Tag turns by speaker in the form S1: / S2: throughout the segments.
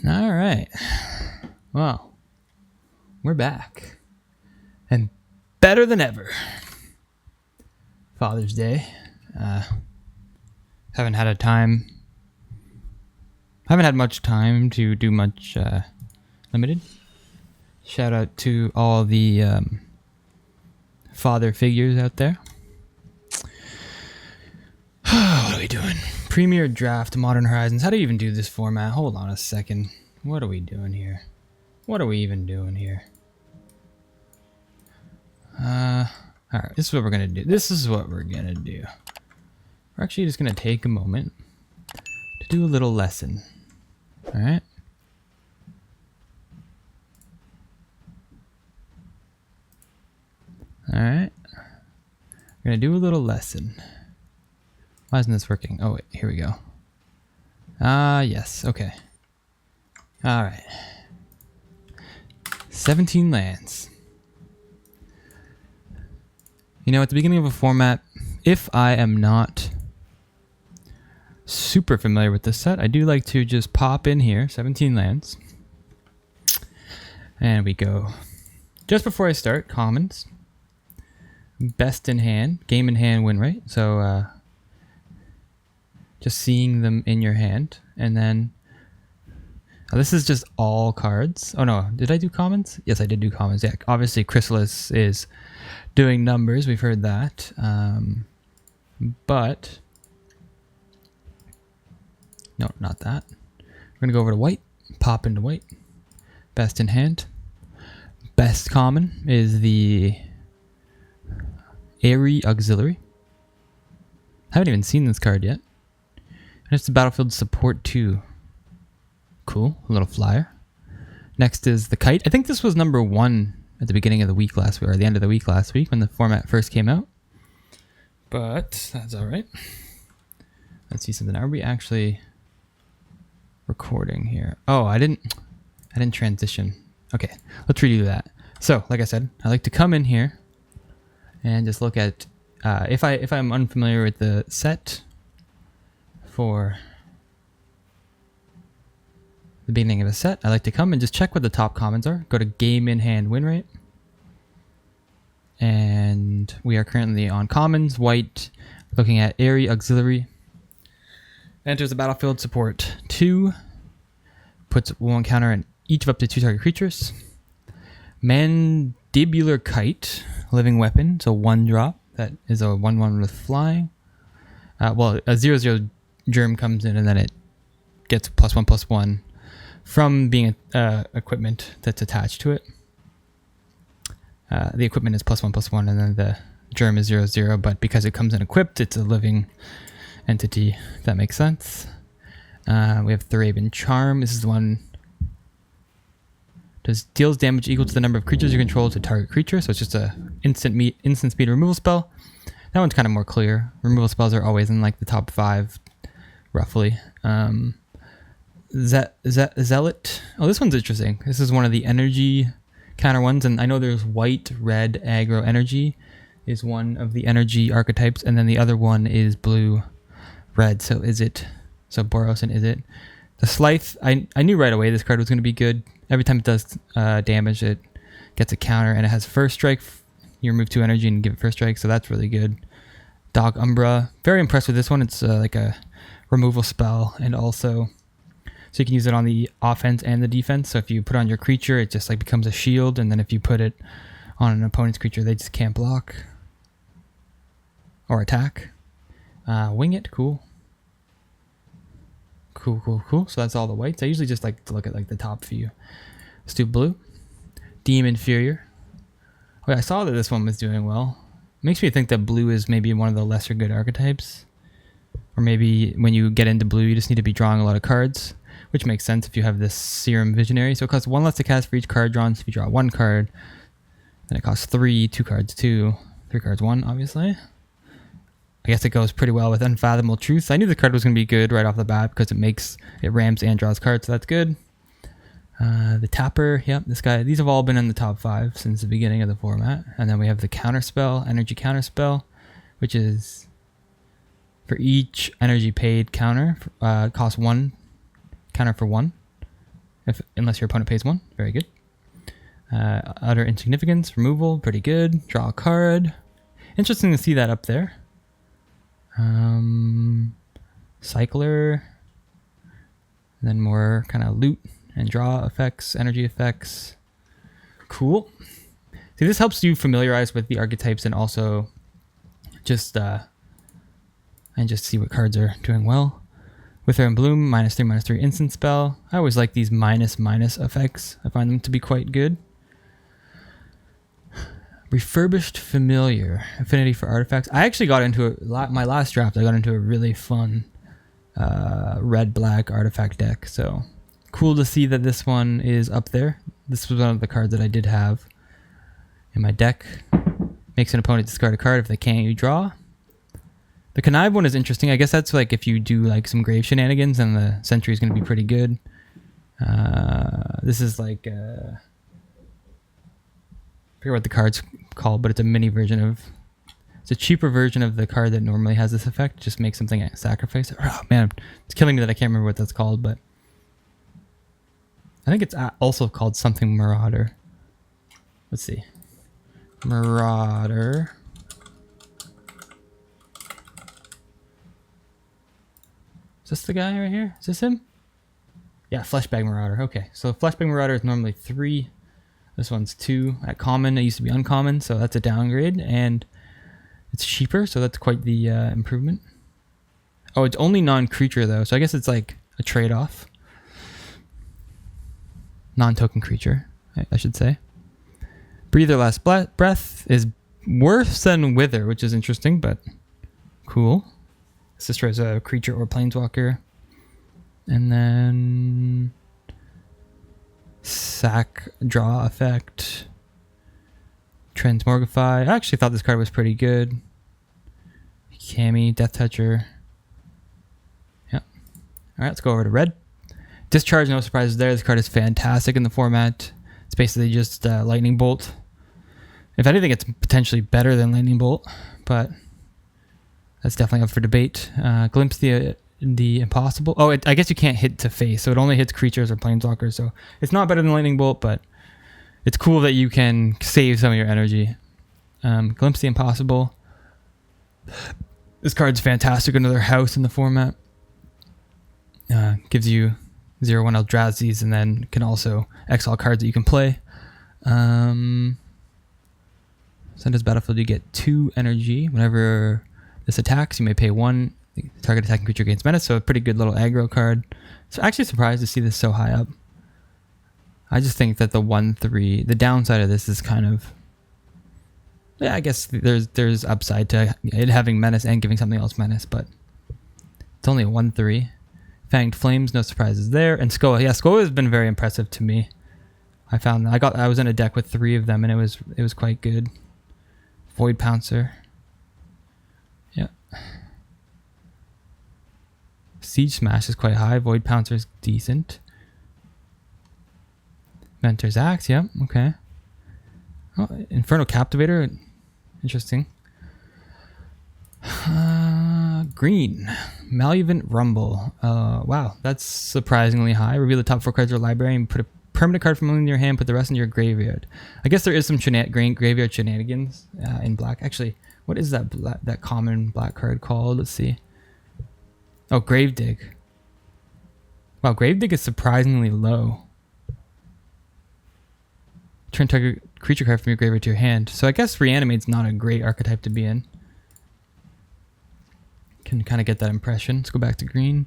S1: All right. Well, we're back. And better than ever. Father's Day. Haven't had much time to do much limited. Shout out to all the father figures out there. What are we doing? Premier Draft, Modern Horizons. How do you even do this format? Hold on a second. What are we doing here? What are we even doing here? Alright, this is what we're gonna do. We're actually just gonna take a moment to do a little lesson. Alright? Alright. We're gonna do a little lesson. Why isn't this working? Oh wait, here we go. Yes, okay. Alright. 17 lands. You know, at the beginning of a format, if I am not super familiar with this set, I do like to just pop in here, 17 lands. And we go. Just before I start, commons. Best in hand, game in hand win rate. So, just seeing them in your hand. And then, this is just all cards. Oh no, did I do commons? Yes, I did do commons. Yeah, obviously Chrysalis is doing numbers. We've heard that. But, no, not that. We're gonna go over to white, pop into white. Best in hand. Best common is the Airy Auxiliary. Haven't even seen this card yet. And it's the Battlefield Support 2. Cool, a little flyer. Next is the Kite. I think this was number 1 at the beginning of the week last week, or the end of the week last week when the format first came out. But that's all right. Let's see something. Are we actually recording here? Oh, I didn't transition. Okay, let's redo that. So, like I said, I like to come in here and just look at if I'm unfamiliar with the set for the beginning of a set, I like to come and just check what the top commons are. Go to game in hand win rate. And we are currently on commons, white, looking at Airy Auxiliary. Enters the battlefield, support 2. Puts 1 counter in each of up to 2 target creatures. Mandibular Kite, living weapon, so 1 drop. That is a 1/1 with flying. Well, a 0/0 germ comes in and then it gets +1/+1 from being equipment that's attached to it. The equipment is +1/+1 and then the germ is 0/0, but because it comes in equipped, it's a living entity, if that makes sense. We have Thraben Charm. This is the one deals damage equal to the number of creatures you control to target creature, so it's just a instant speed removal spell. That one's kind of more clear. Removal spells are always in like the top 5, roughly. Zealot. Oh, this one's interesting. This is one of the energy counter ones, and I know there's white, red, aggro energy is one of the energy archetypes, and then the other one is blue, red. So is it? So Boros and is it? The Scythe. I knew right away this card was going to be good. Every time it does damage, it gets a counter, and it has first strike. You remove 2 energy and give it first strike, so that's really good. Dog Umbra. Very impressed with this one. It's like a removal spell, and also so you can use it on the offense and the defense. So if you put it on your creature, it just like becomes a shield, and then if you put it on an opponent's creature, they just can't block or attack. Wing it, cool. Cool. So that's all the whites. I usually just like to look at like the top few. Let's do blue. Demon Inferior. Okay, I saw that this one was doing well. Makes me think that blue is maybe one of the lesser good archetypes. Or maybe when you get into blue, you just need to be drawing a lot of cards, which makes sense if you have this Serum Visionary. So it costs 1 less to cast for each card drawn. So if you draw 1 card, then it costs 3, 2 cards 2, 3 cards 1, obviously. I guess it goes pretty well with Unfathomable Truth. I knew the card was going to be good right off the bat because it rams and draws cards, so that's good. The Tapper, yep, this guy. These have all been in the top 5 since the beginning of the format. And then we have the Counterspell, Energy Counterspell. which is for each energy paid counter, cost 1 counter for 1, unless your opponent pays 1. Very good. Utter insignificance, removal, pretty good. Draw a card. Interesting to see that up there. Cycler. And then more kind of loot and draw effects, energy effects. Cool. See, this helps you familiarize with the archetypes and also just see what cards are doing well. Wither and Bloom, -3/-3 instant spell. I always like these minus effects. I find them to be quite good. Refurbished Familiar, affinity for artifacts. I actually got into my last draft. I got into a really fun red-black artifact deck. So cool to see that this one is up there. This was one of the cards that I did have in my deck. Makes an opponent discard a card. If they can't, you draw. The Connive one is interesting. I guess that's like if you do like some grave shenanigans, then the Sentry is going to be pretty good. This is like I forget what the card's called, but it's a mini version of. It's a cheaper version of the card that normally has this effect. Just make something a sacrifice. Oh man, it's killing me that I can't remember what that's called, but I think it's also called something Marauder. Let's see. Marauder. Is this the guy right here? Is this him? Yeah, Fleshbag Marauder. Okay, so Fleshbag Marauder is normally 3. This one's 2 at common. It used to be uncommon, so that's a downgrade, and it's cheaper, so that's quite the improvement. Oh, it's only non-creature though, so I guess it's like a trade-off. Non-token creature, I should say. Breather Last Breath is worse than Wither, which is interesting, but cool. Sister as a creature or planeswalker. And then sack draw effect. Transmogrify. I actually thought this card was pretty good. Kami, Death Toucher. Yeah. Alright, let's go over to red. Discharge, no surprises there. This card is fantastic in the format. It's basically just Lightning Bolt. If anything, it's potentially better than Lightning Bolt, but that's definitely up for debate. Glimpse the Impossible. Oh, I guess you can't hit to face, so it only hits creatures or planeswalkers, so it's not better than Lightning Bolt, but it's cool that you can save some of your energy. Glimpse the Impossible. This card's fantastic. Another house in the format. Gives you 0/1 Eldrazi's and then can also exile cards that you can play. Send as battlefield, you get 2 energy. Whenever this attacks, you may pay 1. Target attacking creature gains menace, so a pretty good little aggro card. So actually surprised to see this so high up. I just think that the 1/3, the downside of this is kind of, yeah, I guess there's upside to it having menace and giving something else menace, but it's only a 1/3. Fanged Flames, no surprises there. And Skoa, yeah, Skoa has been very impressive to me. I was in a deck with 3 of them, and it was quite good. Void Pouncer. Yeah. Siege Smash is quite high. Void Pouncer is decent. Mentor's Axe, yeah, okay. Oh, Infernal Captivator, interesting. Green. Malevant Rumble. Wow, that's surprisingly high. Reveal the top 4 cards of your library and put a permanent card from your hand, put the rest in your graveyard. I guess there is some graveyard shenanigans in black. Actually, what is that common black card called? Let's see. Oh, Gravedig. Wow, Gravedig is surprisingly low. Turn target creature card from your graveyard to your hand. So I guess Reanimate's not a great archetype to be in. Can kind of get that impression. Let's go back to green.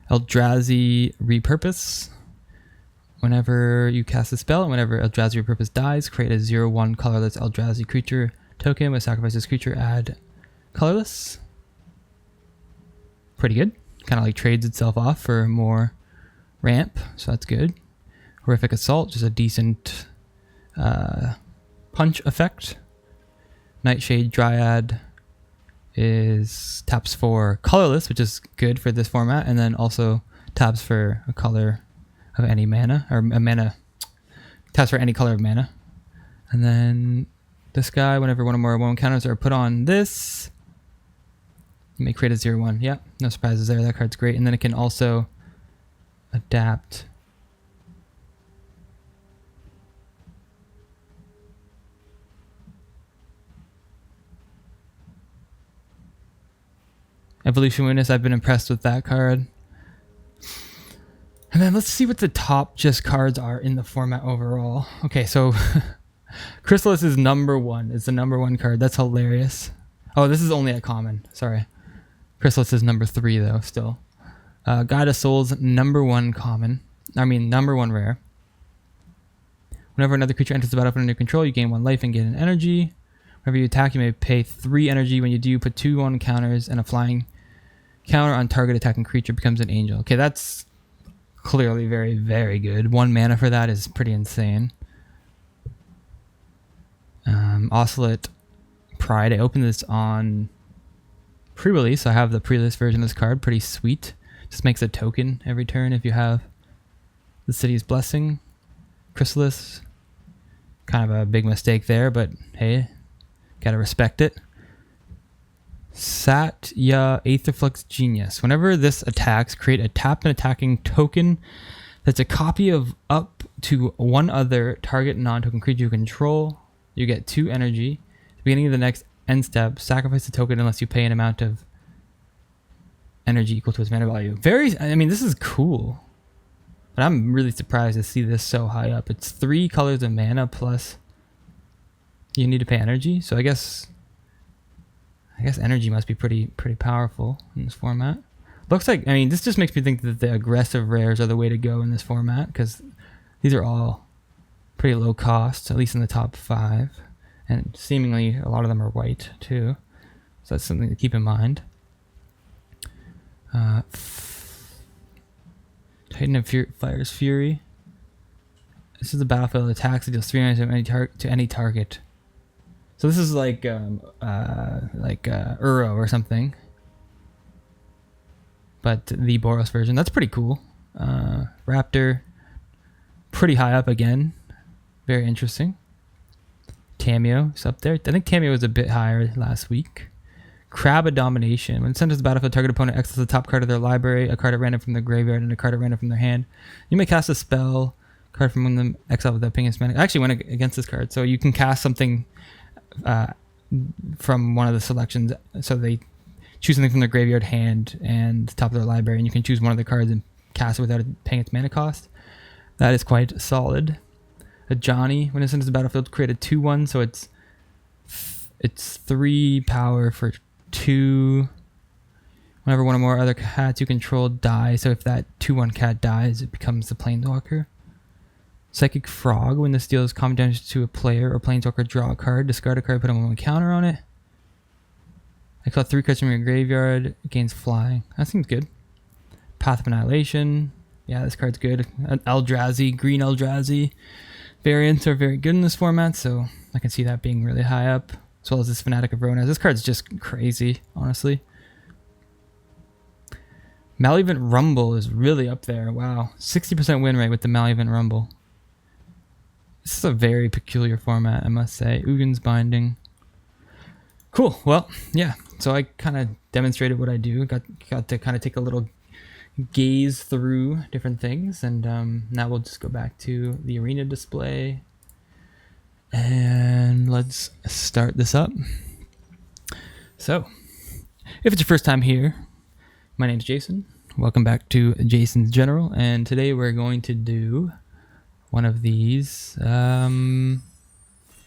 S1: Eldrazi Repurpose. Whenever you cast a spell and whenever Eldrazi Repurpose dies, create a 0/1 colorless Eldrazi creature token. With sacrifice this creature, add colorless. Pretty good. Kind of like trades itself off for more ramp, so that's good. Horrific Assault, just a decent punch effect. Nightshade Dryad is taps for colorless, which is good for this format, and then also taps for a color of any mana, or a mana, taps for any color of mana. And then this guy, whenever one or more 1/1 counters are put on this, You may create a 0/1. Yeah, no surprises there. That card's great. And then it can also adapt. Evolution Witness, I've been impressed with that card. And then let's see what the top just cards are in the format overall. Okay, so Chrysalis is #1. It's the #1 card. That's hilarious. Oh, this is only a common. Sorry. Chrysalis is #3 though, still. Guide of Souls, #1 common. I mean, #1 rare. Whenever another creature enters the battlefield under your control, you gain 1 life and gain an energy. Whenever you attack, you may pay 3 energy. When you do, put 2 on counters, and a flying counter on target attacking creature becomes an angel. Okay, that's clearly very, very good. 1 mana for that is pretty insane. Oscillate Pride. I opened this on pre-release. I have the pre-release version of this card. Pretty sweet. Just makes a token every turn if you have the City's Blessing. Chrysalis. Kind of a big mistake there, but hey, gotta respect it. Satya Aetherflux Genius. Whenever this attacks, create a tap and attacking token that's a copy of up to 1 other target non-token creature you control. You get 2 energy. At the beginning of the next end step, sacrifice the token unless you pay an amount of energy equal to its mana value. I mean, this is cool. But I'm really surprised to see this so high up. It's 3 colors of mana plus you need to pay energy. So I guess energy must be pretty powerful in this format. Looks like, I mean, this just makes me think that the aggressive rares are the way to go in this format, because these are all pretty low cost, at least in the top 5. And seemingly a lot of them are white too. So that's something to keep in mind. Titan of Fire's Fury. This is the battlefield attacks. It deals 3 damage to any target. So this is like Uro or something, but the Boros version. That's pretty cool. Raptor, pretty high up again. Very interesting. Tameo is up there. I think Tameo was a bit higher last week. Crab of Domination. When sent to the battlefield, target opponent exits the top card of their library, a card at random from their graveyard, and a card at random from their hand. You may cast a spell card from one of them exile without paying its mana. I actually went against this card, so you can cast something from one of the selections. So they choose something from their graveyard, hand, and the top of their library, and you can choose one of the cards and cast it without paying its mana cost. That is quite solid. A Johnny, when it's into the battlefield, create a 2/1, so it's 3 power for 2. Whenever one or more other cats you control die, so if that 2/1 cat dies, it becomes the Planeswalker. Psychic Frog, when this deals common damage to a player or Planeswalker, draw a card, discard a card, put a 1/1 counter on it. I call 3 cards from your graveyard, gains flying. That seems good. Path of Annihilation. Yeah, this card's good. Eldrazi, green Eldrazi variants are very good in this format, so I can see that being really high up. As well as this Fanatic of Ronaz. This card's just crazy, honestly. Malevolent Rumble is really up there. Wow. 60% win rate with the Malevolent Rumble. This is a very peculiar format, I must say. Ugin's Binding. Cool. Well, yeah. So I kind of demonstrated what I do. Got to kind of take a little gaze through different things. And now we'll just go back to the arena display. And let's start this up. So, if it's your first time here, my name's Jason. Welcome back to Jason's General. And today we're going to do one of these Modern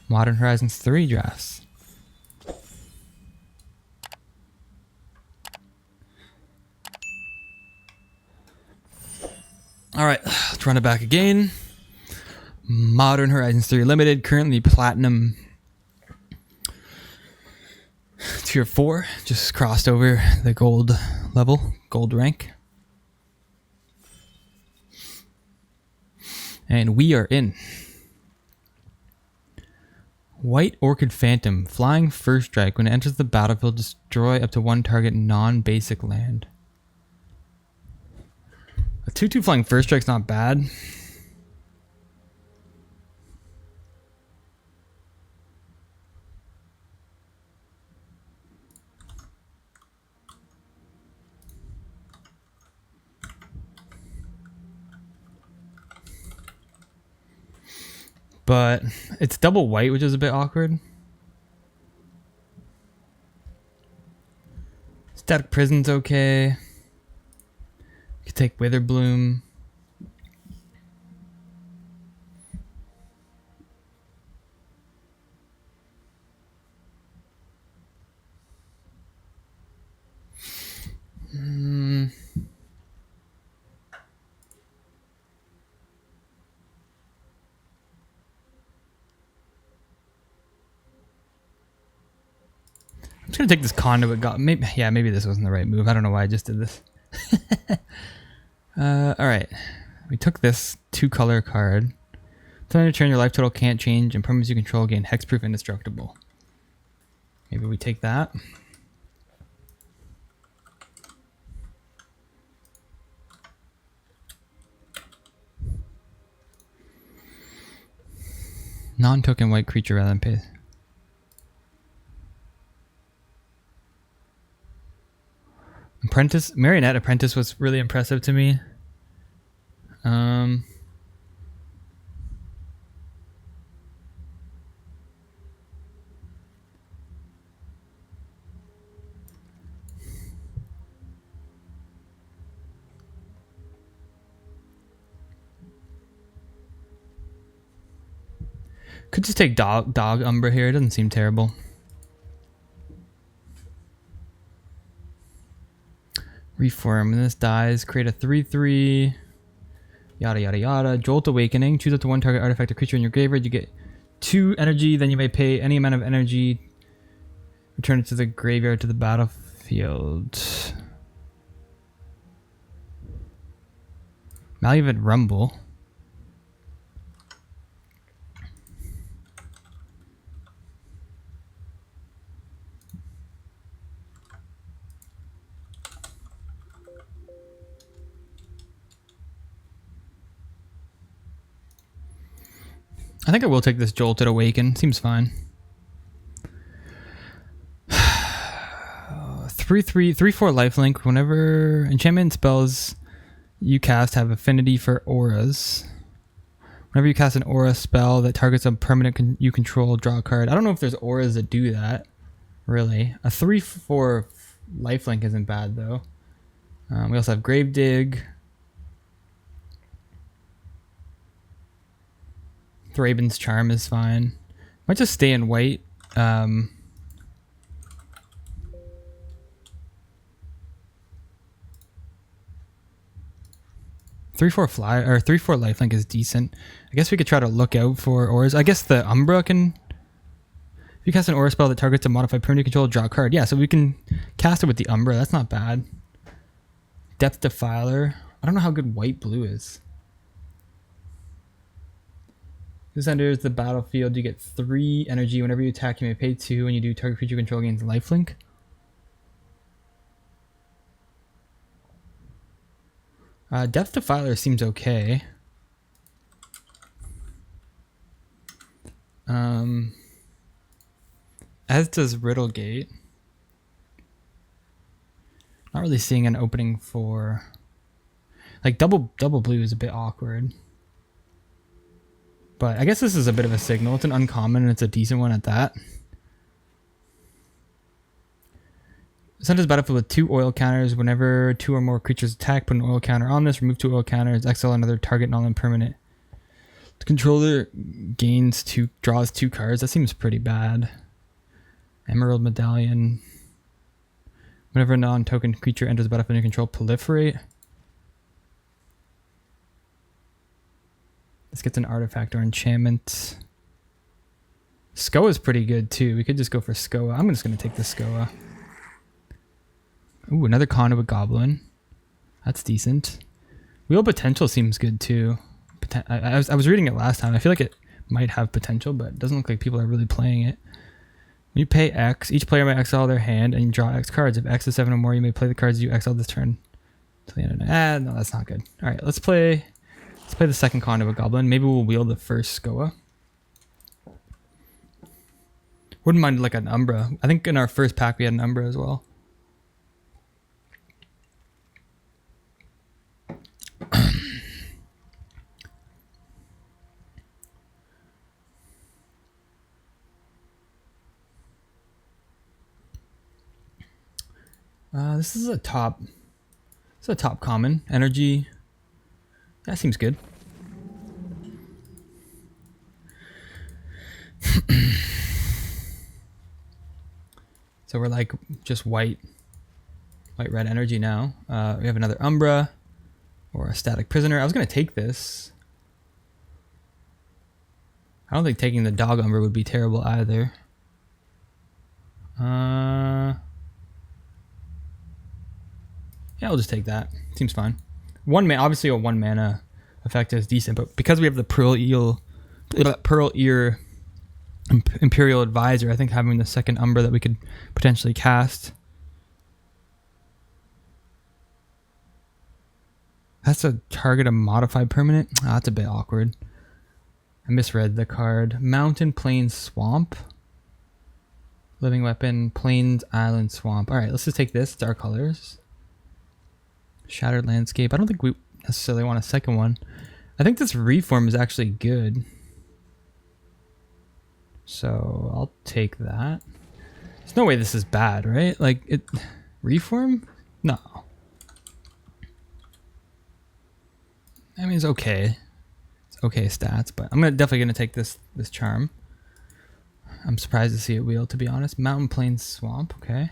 S1: Horizons 3 drafts. All right, let's run it back again. Modern Horizons 3 Limited, currently Platinum Tier 4, just crossed over the gold level, gold rank. And we are in White Orchid Phantom, flying first strike. When it enters the battlefield, destroy up to 1 target non-basic land. A 2/2 flying first strike's not bad. But it's double white, which is a bit awkward. Static Prison's okay. You could take Witherbloom. I'm just gonna take this Conduit. Maybe this wasn't the right move. I don't know why I just did this. All right, we took this 2-color card. Until you turn, your life total can't change, and permanents you control gain hexproof indestructible. Maybe we take that. Non-token white creature rather than pay. Marionette Apprentice was really impressive to me. Could just take Dog Umbra here. It doesn't seem terrible. Reform. When this dies, create a 3/3. Yada yada yada. Jolt Awakening. Choose up to 1 target artifact or creature in your graveyard. You get 2 energy. Then you may pay any amount of energy. Return it to the graveyard to the battlefield. Malavit Rumble. I think I will take this Jolted Awaken. Seems fine. 3/4 lifelink. Whenever enchantment spells you cast have affinity for auras. Whenever you cast an aura spell that targets a permanent you control, draw a card. I don't know if there's auras that do that. Really, a 3/4 lifelink isn't bad though. We also have Gravedigg. Thraben's Charm is fine. Might just stay in white. 3/4 fly or 3/4 lifelink is decent. I guess we could try to look out for auras. I guess the Umbra can. If you cast an aura spell that targets a modified permanent control, draw a card. Yeah, so we can cast it with the Umbra. That's not bad. Depth Defiler. I don't know how good white blue is. This enters the battlefield. You get 3 energy. Whenever you attack, you may pay 2. When you do, target creature control gains lifelink. Depth Defiler seems okay. As does Riddlegate. Not really seeing an opening for... Like, double blue is a bit awkward. But I guess this is a bit of a signal. It's an uncommon and it's a decent one at that. Enters battlefield with 2 oil counters. Whenever 2 or more creatures attack, put an oil counter on this. Remove 2 oil counters. Exile another target non-permanent. The controller draws 2 cards. That seems pretty bad. Emerald Medallion. Whenever a non-token creature enters the battlefield, you control proliferate. This gets an artifact or enchantment. Skoa is pretty good too. We could just go for Skoa. I'm just going to take the Skoa. Ooh, another Conduit Goblin. That's decent. Wheel Potential seems good too. I was reading it last time. I feel like it might have potential, but it doesn't look like people are really playing it. When you pay X, each player may exile their hand and draw X cards. If X is 7 or more, you may play the cards you exiled this turn. Till the end of the night. No, that's not good. All right, let's play the second Conduit Goblin. Maybe we'll wheel the first Skoa. Wouldn't mind like an Umbra. I think in our first pack we had an Umbra as well. This is a top. It's a top common energy. That seems good. So we're like just white red energy now. We have another Umbra or a static prisoner. I was gonna take this. I don't think taking the dog Umbra would be terrible either. Yeah, I'll just take that. Seems fine. Obviously a 1 mana effect is decent, but because we have the Pearl Ear Imperial Advisor, I think having the second Umbra that we could potentially cast. That's a target a modified permanent? Oh, that's a bit awkward. I misread the card. Mountain, Plains, Swamp. Living Weapon, Plains, Island, Swamp. Alright, let's just take this. It's our colors. Shattered Landscape. I don't think we necessarily want a second one. I think this Reform is actually good. So I'll take that. There's no way this is bad, right? Like, Reform? No. I mean, it's okay. It's okay stats, but I'm definitely gonna take this charm. I'm surprised to see it wheel, to be honest. Mountain, Plains, Swamp. Okay.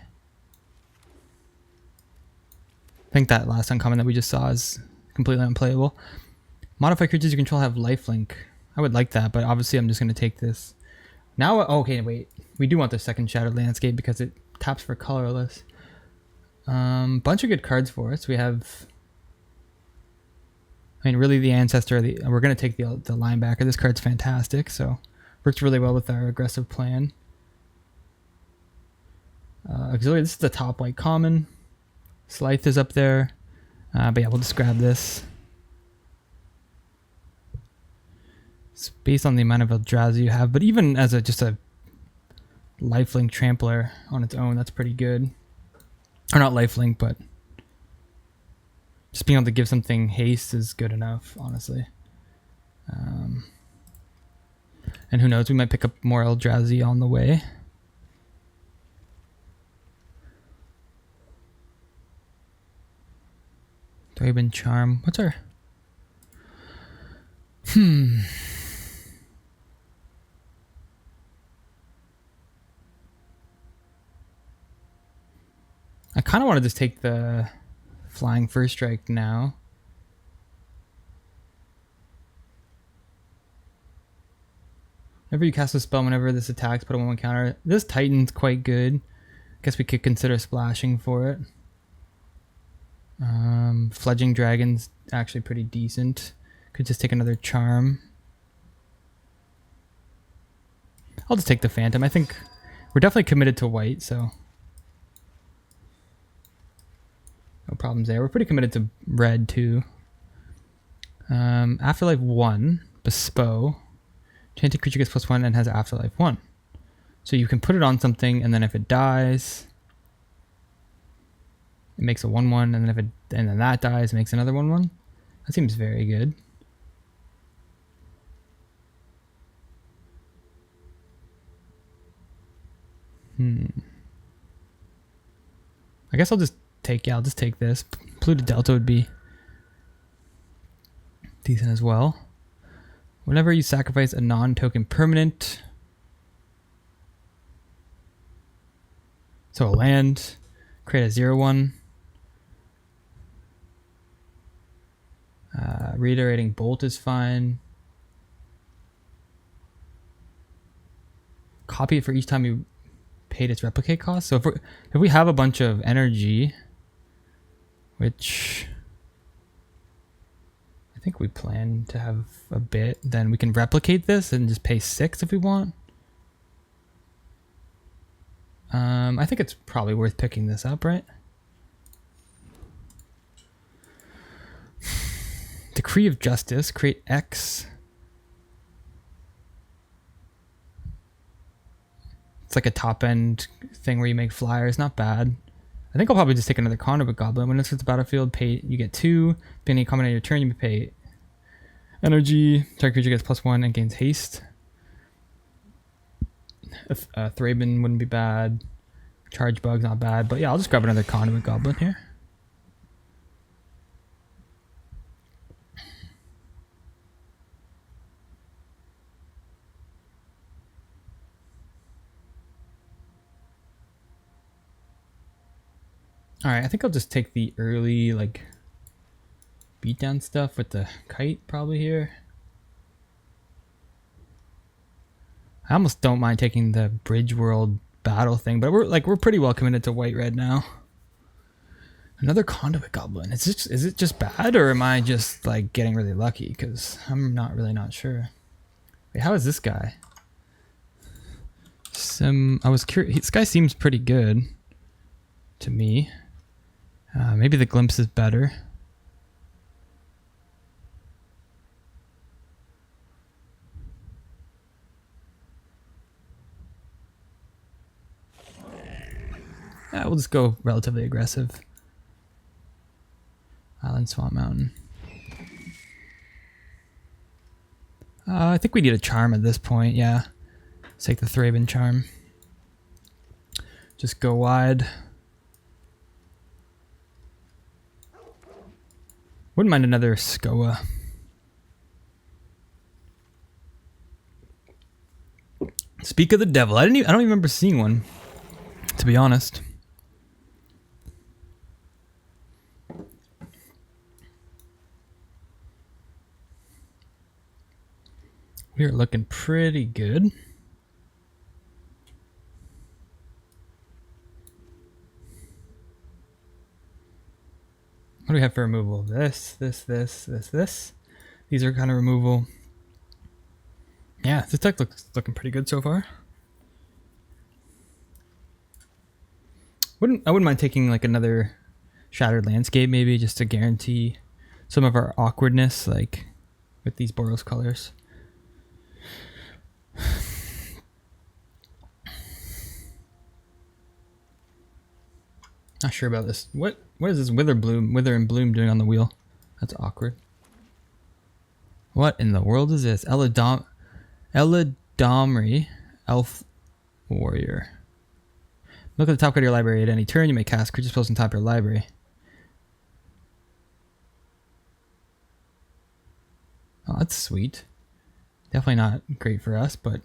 S1: I think that last uncommon that we just saw is completely unplayable. Modify creatures you control have lifelink. I would like that, but obviously I'm just gonna take this. Now, okay, wait. We do want the second Shattered Landscape because it taps for colorless. Bunch of good cards for us. We have, I mean, really the Ancestor. We're going to take the Linebacker. This card's fantastic, so works really well with our aggressive plan. Auxiliary, this is the top white common. Scythe is up there. But yeah, we'll just grab this. It's based on the amount of Eldrazi you have, but even as just a lifelink trampler on its own, that's pretty good. Or not lifelink, but just being able to give something haste is good enough, honestly. And who knows, we might pick up more Eldrazi on the way. Thraben Charm. What's our... I kind of want to just take the Flying First Strike now. Whenever you cast a spell, whenever this attacks, put a 1/1 counter. This Titan's quite good. Guess we could consider splashing for it. Fledging Dragon's actually pretty decent. Could just take another Charm. I'll just take the Phantom. I think we're definitely committed to white, so no problems there. We're pretty committed to red too. Afterlife 1, Bestow. Enchanted creature gets +1 and has Afterlife 1. So you can put it on something, and then if it dies, it makes a 1/1, and then that dies, it makes another 1/1. That seems very good. I guess I'll just take this. Polluted Delta would be decent as well. Whenever you sacrifice a non-token permanent, so a land, create a 0/1. Reiterating Bolt is fine. Copy it for each time you paid its replicate cost. So if we have a bunch of energy, which I think we plan to have a bit, then we can replicate this and just pay 6 if we want. I think it's probably worth picking this up, right? Decree of Justice, create X. It's like a top end thing where you make flyers, not bad. I think I'll probably just take another Conduit Goblin. When it hits the battlefield, you get 2. Depending on comment on your turn, you may pay energy. Target creature gets +1 and gains haste. Thraben wouldn't be bad. Charge bug's not bad, but yeah, I'll just grab another Conduit Goblin here. Alright, I think I'll just take the early, like, beatdown stuff with the kite probably here. I almost don't mind taking the Bridge World battle thing, but we're pretty well committed to white-red now. Another Conduit Goblin. Is it just bad, or am I just, like, getting really lucky? Because I'm not sure. Wait, how is this guy? I was curious. This guy seems pretty good to me. Maybe the glimpse is better. We'll just go relatively aggressive. Island, Swamp Mountain. I think we need a charm at this point, yeah. Let's take the Thraben charm. Just go wide. Wouldn't mind another Skoa. Speak of the Devil. I don't even remember seeing one, to be honest. We are looking pretty good. What do we have for removal? This. These are kind of removal. Yeah, this deck looks looking pretty good so far. I wouldn't mind taking like another Shattered Landscape maybe, just to guarantee some of our awkwardness, like with these Boros colors. Not sure about this. What is this Wither and Bloom doing on the wheel? That's awkward. What in the world is this? Eladamri, Elf Warrior. Look at the top card of your library. At any turn, you may cast creature spells on top of your library. Oh, that's sweet. Definitely not great for us, but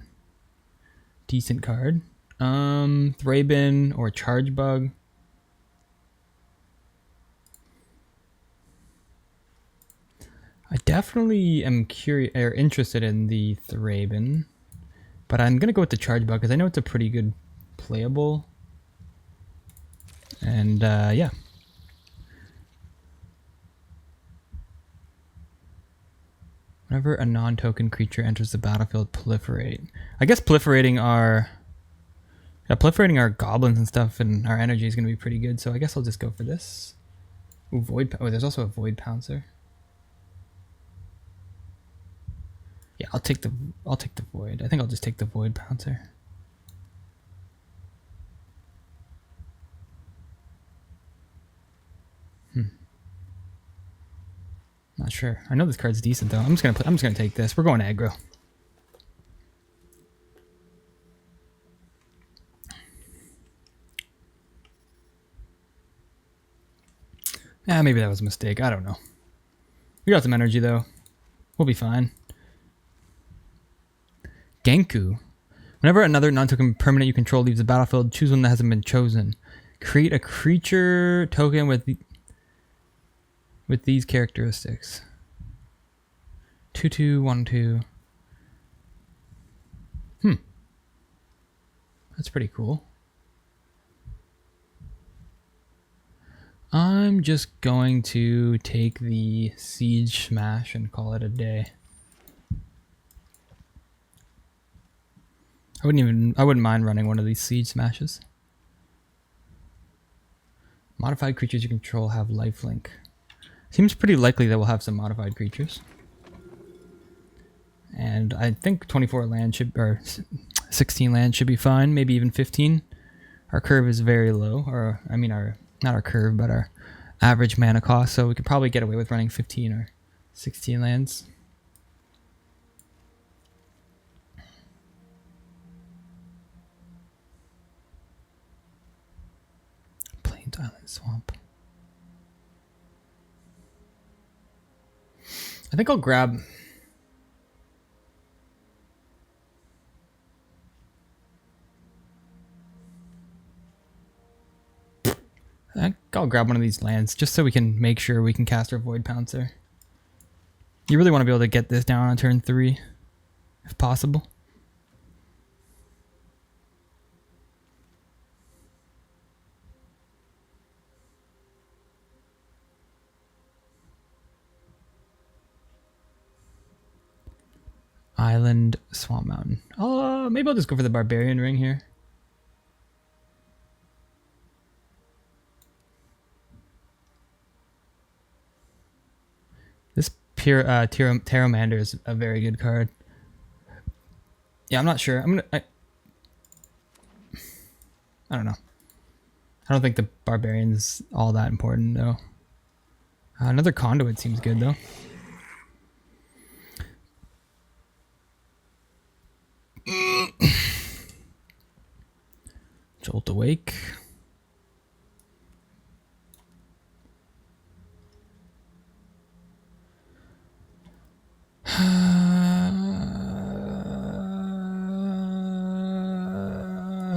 S1: decent card. Thraben or Charge Bug. I definitely am curious or interested in the Thraben, but I'm gonna go with the Charge Bug because I know it's a pretty good playable. And yeah. Whenever a non-token creature enters the battlefield, proliferate. I guess proliferating our goblins and stuff, and our energy is gonna be pretty good. So I guess I'll just go for this. Ooh, Void. Oh, there's also a Void Pouncer. Yeah, I'll take the Void. I think I'll just take the Void Pouncer. Not sure. I know this card's decent though. I'm just gonna take this. We're going aggro. Yeah, maybe that was a mistake. I don't know. We got some energy though. We'll be fine. Genku. Whenever another non-token permanent you control leaves the battlefield, choose one that hasn't been chosen. Create a creature token with these characteristics. 2/2, 1/2. That's pretty cool. I'm just going to take the Siege Smash and call it a day. I wouldn't mind running one of these Siege Smashes. Modified creatures you control have lifelink. Seems pretty likely that we'll have some modified creatures. And I think 24 land or 16 land should be fine, maybe even 15. Our curve is very low, or I mean not our curve, but our average mana cost, so we could probably get away with running 15 or 16 lands. Island Swamp. I think I'll grab... I'll grab one of these lands just so we can make sure we can cast our Void Pouncer. You really want to be able to get this down on turn 3, if possible. Island, Swamp Mountain. Maybe I'll just go for the Barbarian Ring here. This Terramander is a very good card. Yeah, I'm not sure. I don't know. I don't think the Barbarian's all that important though. Another Conduit seems good though. Jolt Awake.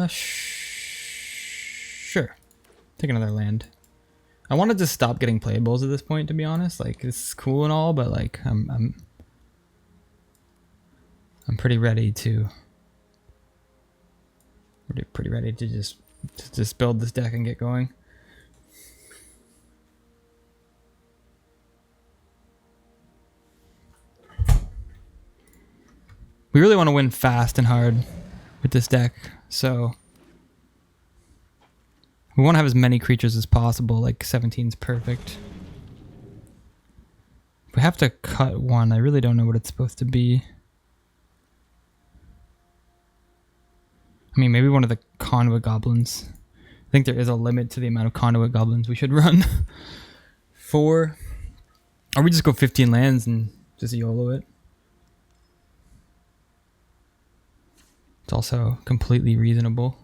S1: Sure. Take another land. I wanted to stop getting playables at this point, to be honest. Like, this is cool and all, but like, I'm pretty ready to. Pretty ready to just build this deck and get going. We really want to win fast and hard with this deck, so we want to have as many creatures as possible. Like 17 is perfect. If we have to cut one, I really don't know what it's supposed to be. I mean, maybe one of the Conduit Goblins. I think there is a limit to the amount of Conduit Goblins we should run. 4. Or we just go 15 lands and just YOLO it. It's also completely reasonable.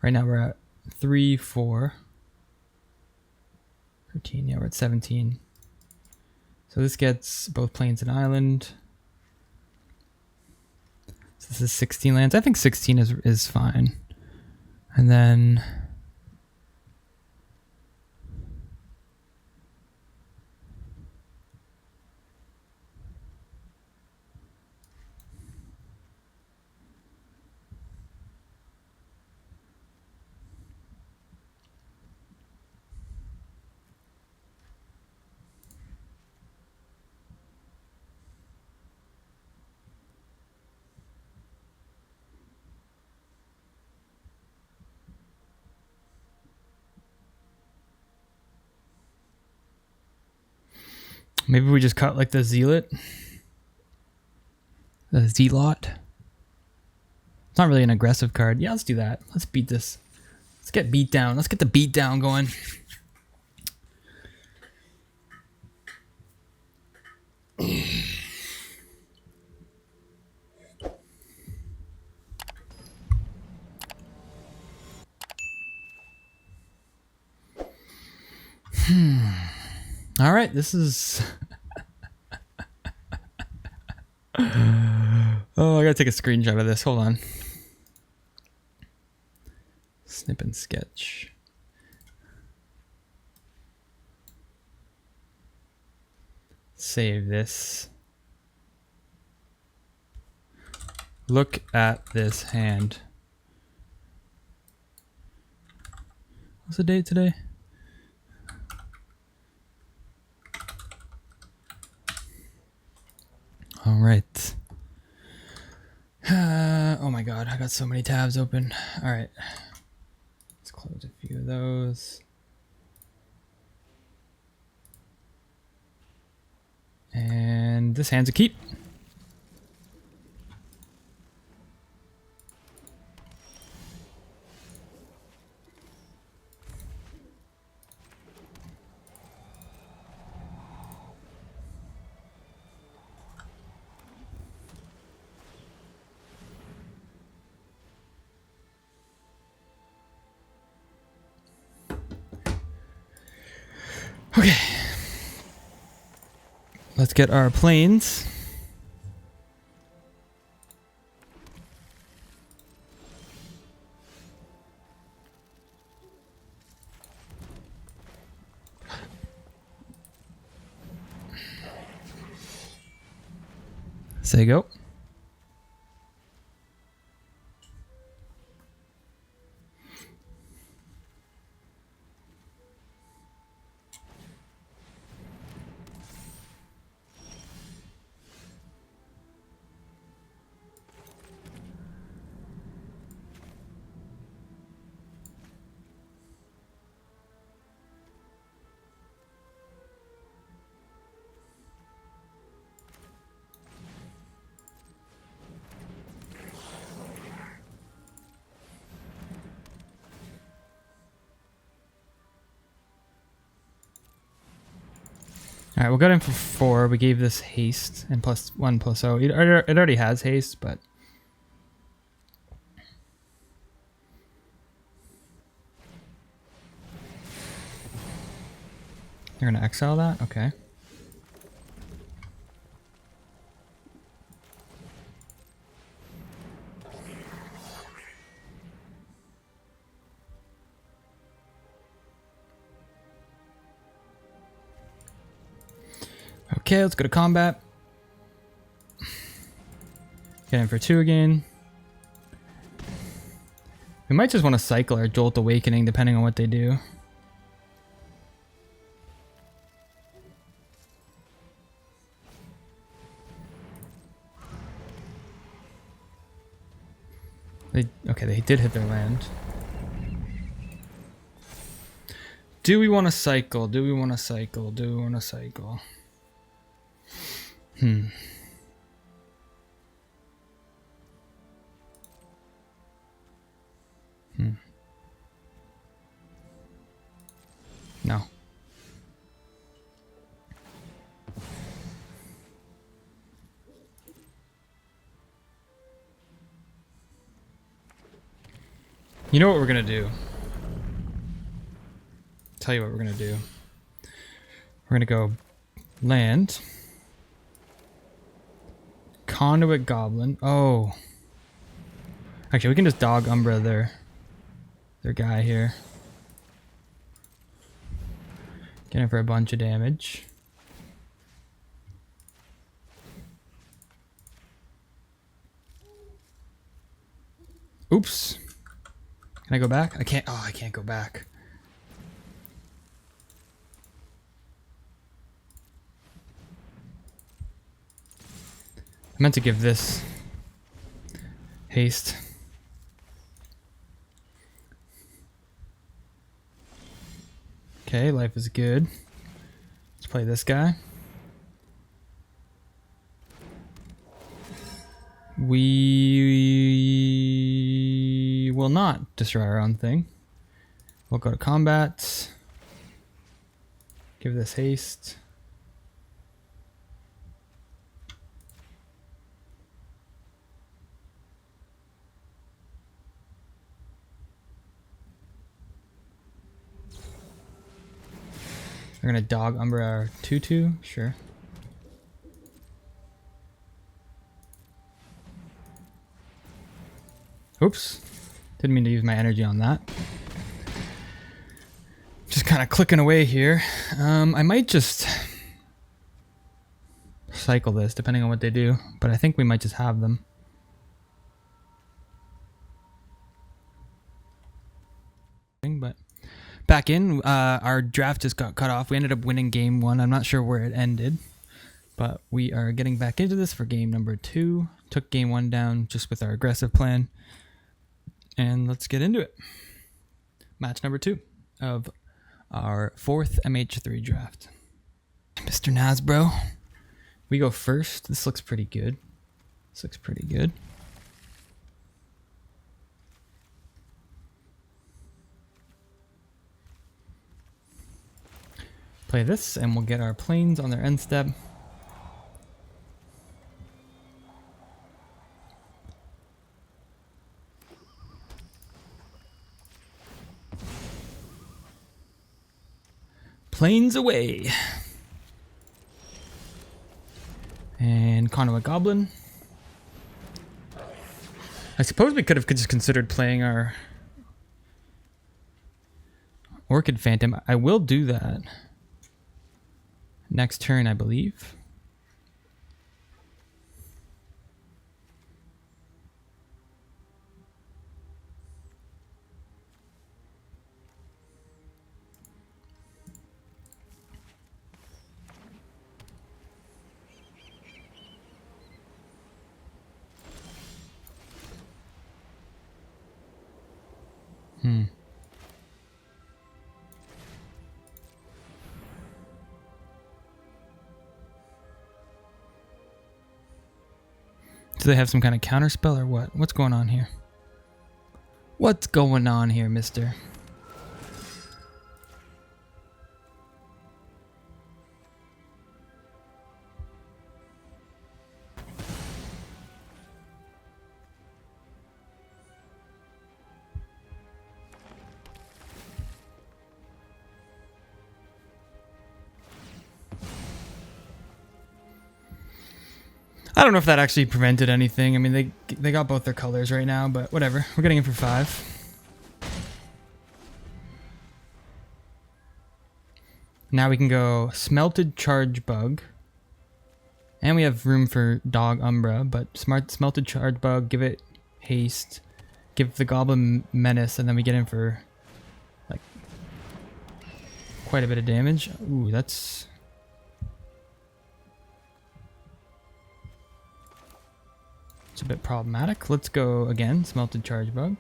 S1: Right now we're at 3, 4, 13. Yeah, we're at 17. So this gets both plains and island. So this is 16 lands. I think 16 is fine. And then maybe we just cut like the Zealot. The Zealot. It's not really an aggressive card. Yeah, let's do that. Let's beat this. Let's get beat down. Let's get the beat down going. All right, this is... Oh, I gotta take a screenshot of this. Hold on. Snip and sketch. Save this. Look at this hand. What's the date today? All right. Oh my God, I got so many tabs open. All right. Let's close a few of those. And this hand's a keep. Okay. Let's get our planes. Say go. All right, we'll get in for 4. We gave this haste and +1/+0. It already has haste, but you're gonna exile that? Okay. Okay, let's go to combat. Get in for 2 again. We might just want to cycle our Jolt Awakening depending on what they do. Okay, they did hit their land. Do we want to cycle? Do we want to cycle? Do we want to cycle? No. You know what we're gonna do? Tell you what we're gonna do. We're gonna go land. Conduit Goblin. Oh. Actually, we can just dog Umbra their guy here. Get in for a bunch of damage. Oops. Can I go back? I can't. Oh, I can't go back. I meant to give this haste. Okay, life is good. Let's play this guy. We will not destroy our own thing. We'll go to combat. Give this haste. We're gonna dog Umbra our 2/2, sure. Oops, didn't mean to use my energy on that. Just kind of clicking away here. I might just cycle this depending on what they do, but I think we might just have them. But back in, our draft just got cut off. We ended up winning game 1. I'm not sure where it ended, but we are getting back into this for game number 2. Took game 1 down just with our aggressive plan. And let's get into it. Match number 2 of our 4th MH3 draft. Mr. Nasbro. We go first. This looks pretty good. This looks pretty good. Play this and we'll get our planes on their end step. Planes away. And Conduit Goblin. I suppose we could have just considered playing our Orchid Phantom. I will do that next turn, I believe. Do they have some kind of counter spell or what? What's going on here? What's going on here, mister? I don't know if that actually prevented anything. I mean, they got both their colors right now, but whatever. We're getting in for 5. Now we can go Smelted Charge Bug. And we have room for Dog Umbra, but Smelted Charge Bug, give it haste, give the Goblin Menace, and then we get in for like quite a bit of damage. Ooh, that's... It's a bit problematic. Let's go again, Smelted Charge Bug.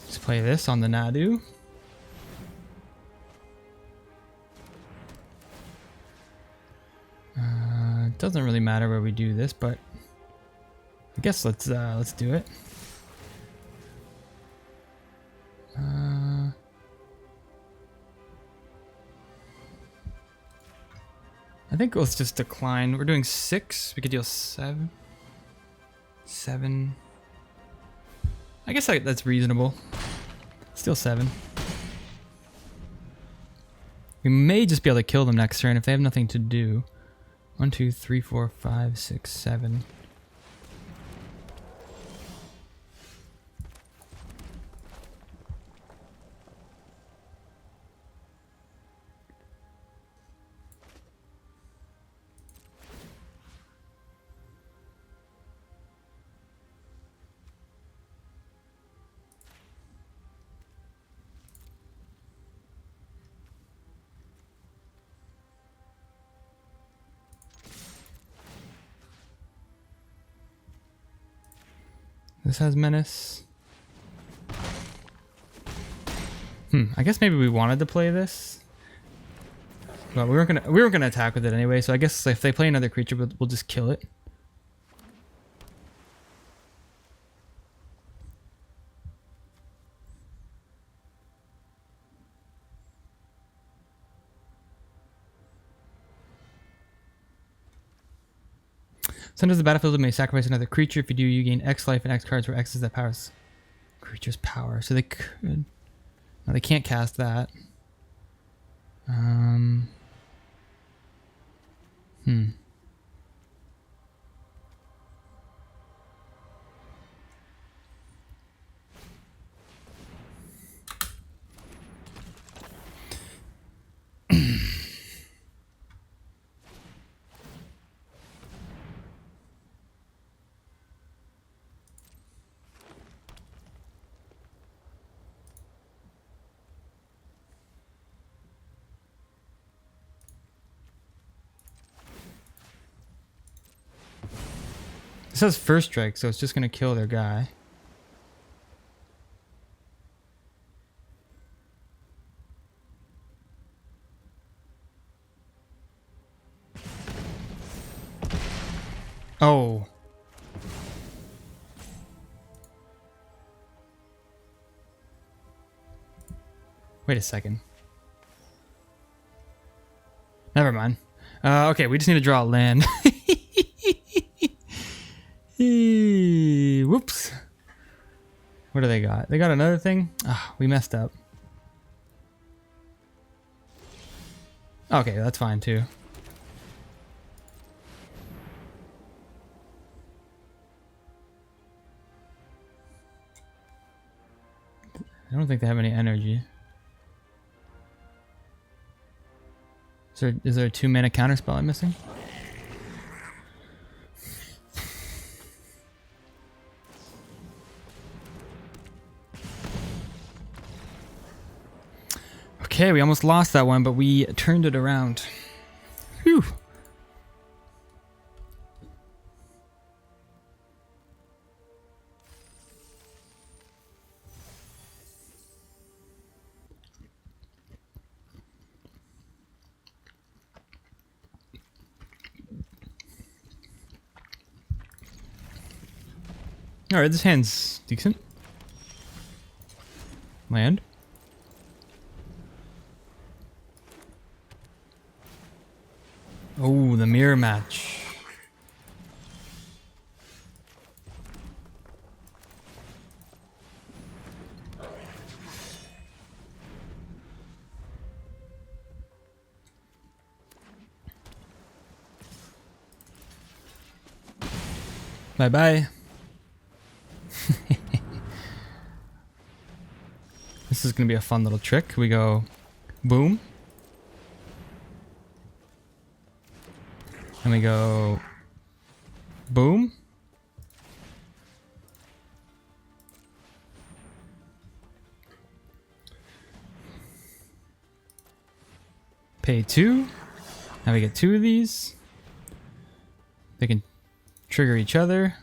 S1: Let's play this on the Nadu. It doesn't really matter where we do this, but I guess let's do it. I think let's just decline. We're doing 6. We could deal 7. 7. I guess that's reasonable. Still 7. We may just be able to kill them next turn if they have nothing to do. 1, 2, 3, 4, 5, 6, 7. This has menace. I guess maybe we wanted to play this, but we weren't gonna attack with it anyway. So I guess if they play another creature, we'll just kill it. Sometimes the battlefield may sacrifice another creature. If you do, you gain X life and X cards, where X is that powers creature's power. So they could. No, they can't cast that. It says first strike, so it's just gonna kill their guy. Oh. Wait a second. Never mind. Okay, we just need to draw a land. Whoops. What do they got? They got another thing? Ah, we messed up. Okay, that's fine too. I don't think they have any energy. Is there a 2-mana counterspell I'm missing? Okay, we almost lost that one, but we turned it around. Whew. Alright, this hand's decent. Land. Oh, the mirror match. Bye-bye. This is going to be a fun little trick. We go boom. And we go boom. Pay 2. Now we get 2 of these. They can trigger each other.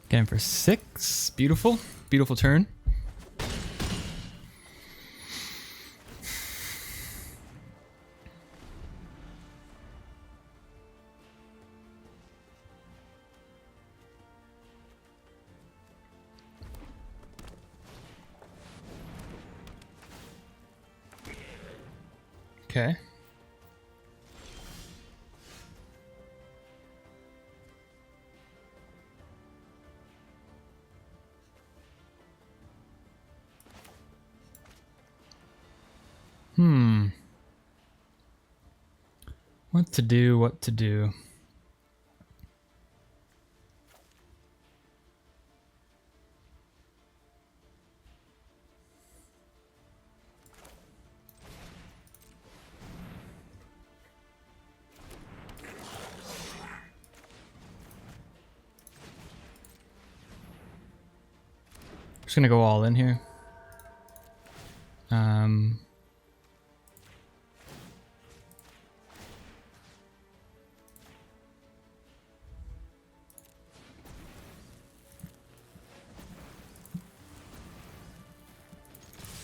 S1: Get him for 6. Beautiful. Beautiful turn. Okay. What to do, what to do. Just gonna go all in here.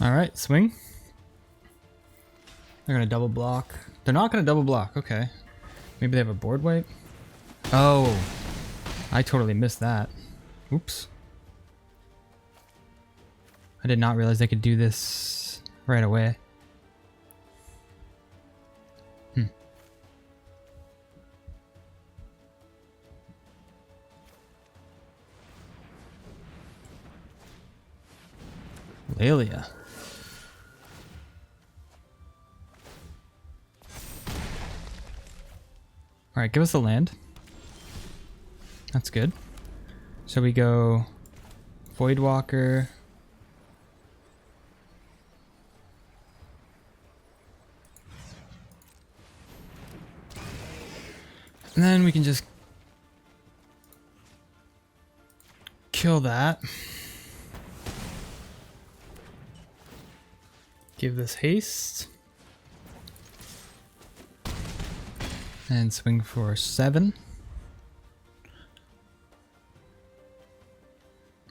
S1: All right, swing. They're gonna double block. They're not gonna double block. Okay, maybe they have a board wipe. Oh, I totally missed that. Oops. I did not realize they could do this right away. Lelia. Alright, give us a land. That's good. So we go Voidwalker. And then we can just kill that. Give this haste. And swing for 7.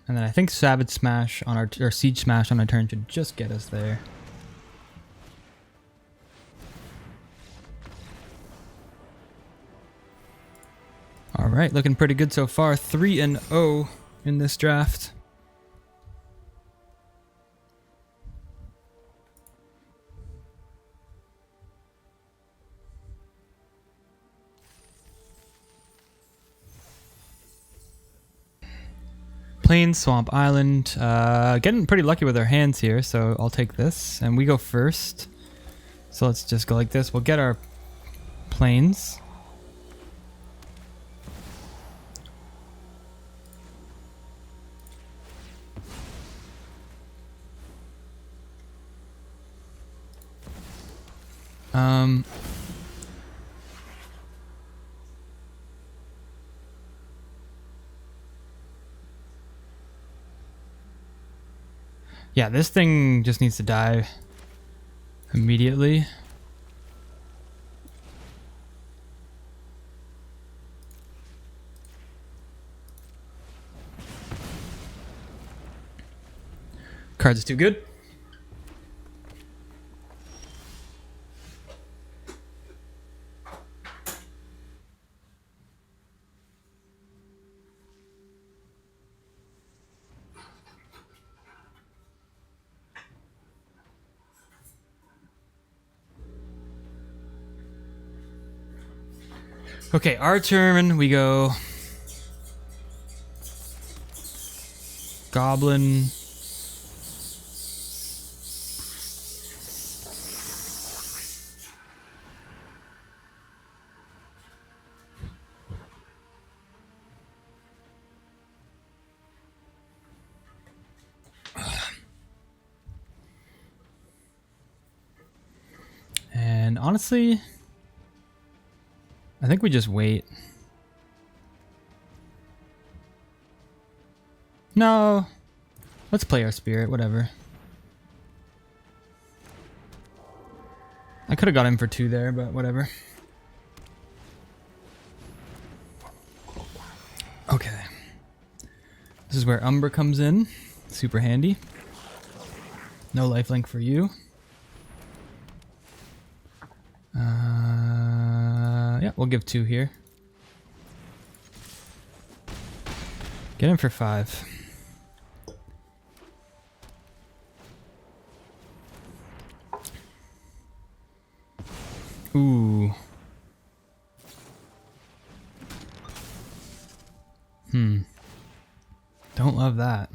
S1: And then I think Savage Smash on our, or Siege Smash on our turn should just get us there. Alright, looking pretty good so far. 3-0 in this draft. Plains, Swamp Island. Getting pretty lucky with our hands here, so I'll take this. And we go first. So let's just go like this. We'll get our Plains. Yeah, this thing just needs to die immediately. Cards is too good. Okay, our turn. We go Goblin. And honestly, I think we just wait. No. Let's play our spirit, whatever. I could have got him for 2 there, but whatever. Okay. This is where Umbra comes in. Super handy. No lifelink for you. Yeah, we'll give 2 here. Get him for 5. Ooh. Don't love that.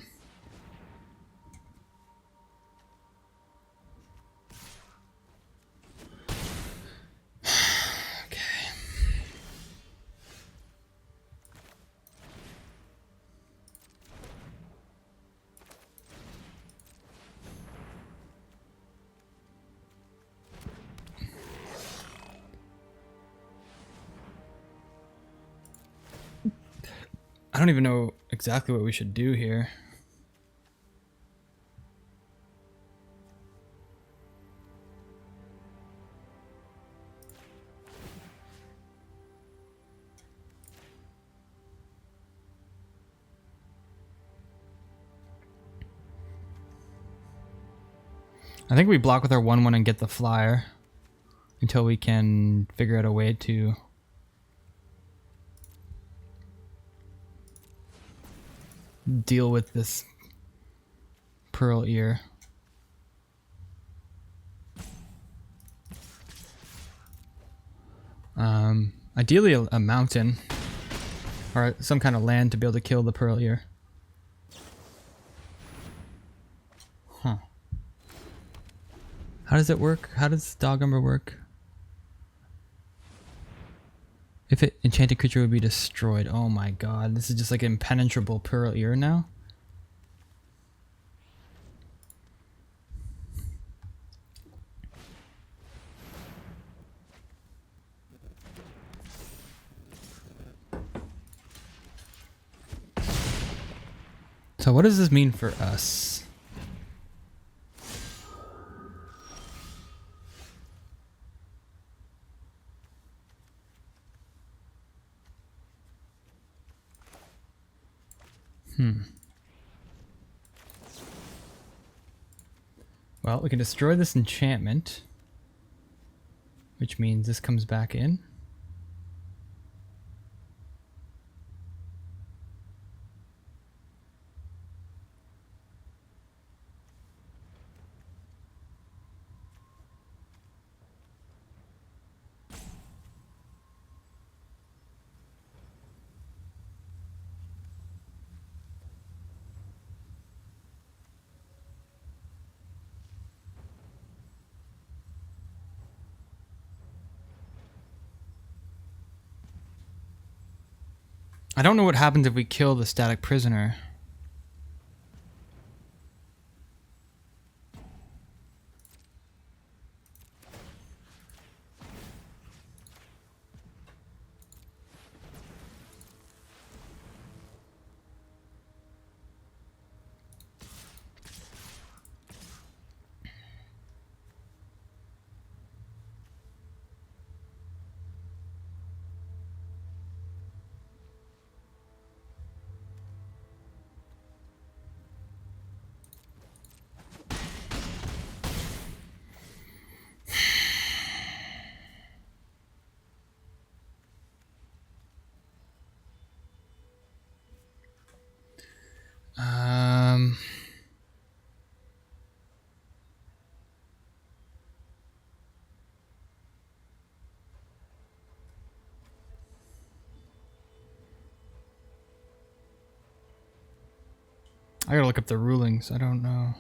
S1: I don't even know exactly what we should do here. I think we block with our 1/1 and get the flyer until we can figure out a way to deal with this Pearl Ear. Ideally a mountain or some kind of land to be able to kill the Pearl Ear. Huh. How does it work? How does Dog Umber work? If it enchanted creature would be destroyed. Oh my god, this is just like impenetrable Pearl Ear now. So what does this mean for us? Well, we can destroy this enchantment, which means this comes back in. I don't know what happens if we kill the static prisoner. I gotta look up the rulings. I don't know.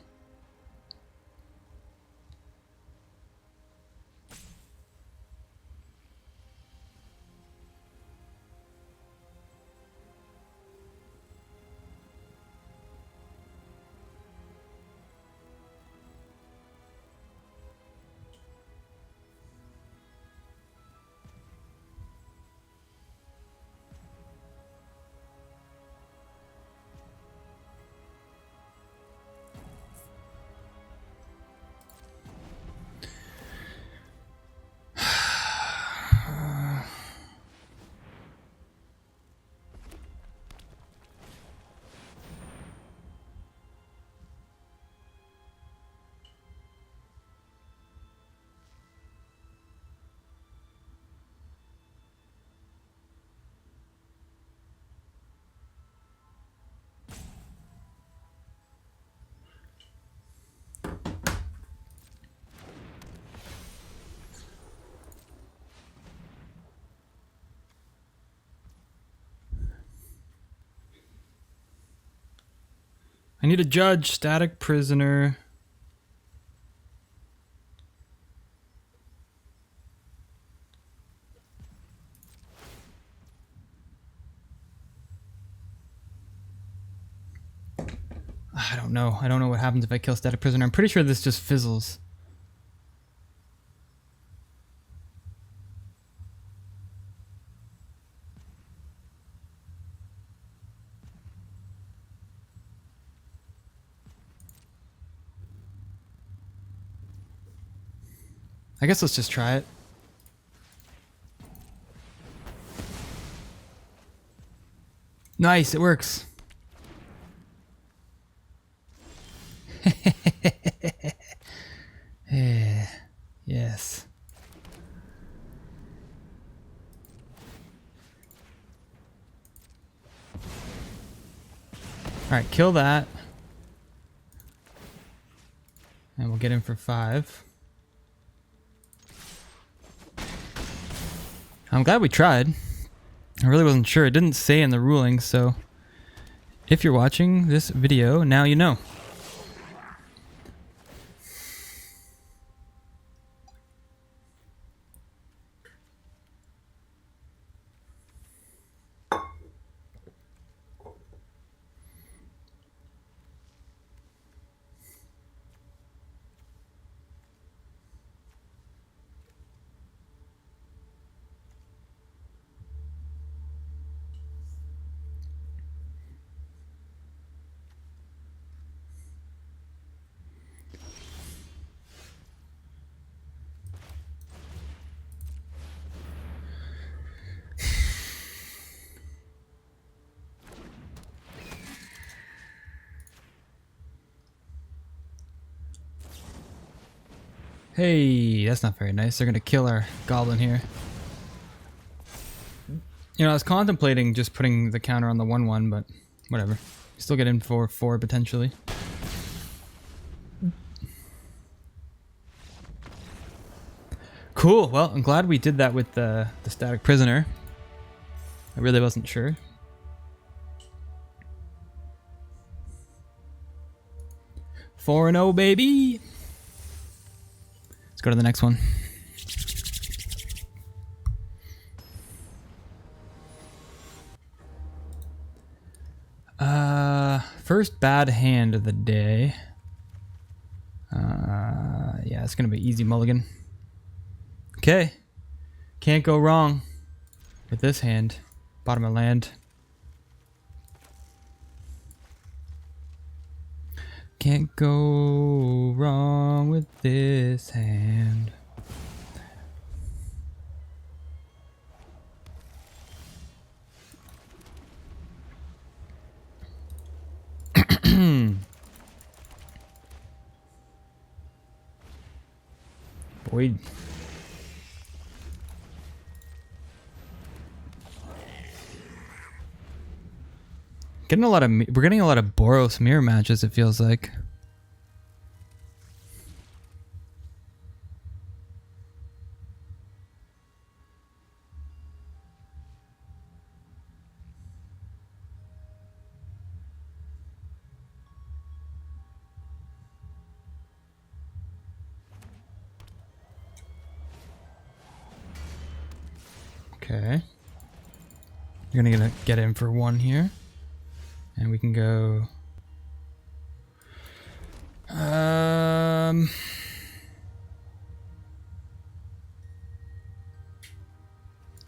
S1: I need a judge. Static prisoner. I don't know. I don't know what happens if I kill static prisoner. I'm pretty sure this just fizzles. I guess let's just try it. Nice, it works. Yes. Alright, kill that. And we'll get in for 5. I'm glad we tried. I really wasn't sure. It didn't say in the ruling, so if you're watching this video, now you know. Hey, that's not very nice. They're gonna kill our goblin here. You know, I was contemplating just putting the counter on the 1/1, but whatever. Still get in for 4 potentially. Cool. Well, I'm glad we did that with the static prisoner. I really wasn't sure. Four and 0, baby. Let's go to the next one. First bad hand of the day. Yeah, it's gonna be easy mulligan. Okay. Can't go wrong with this hand. Bottom of land. Can't go wrong with this hand. Boy. We're getting a lot of Boros mirror matches, it feels like. Okay. You're gonna get in for one here. And we can go... I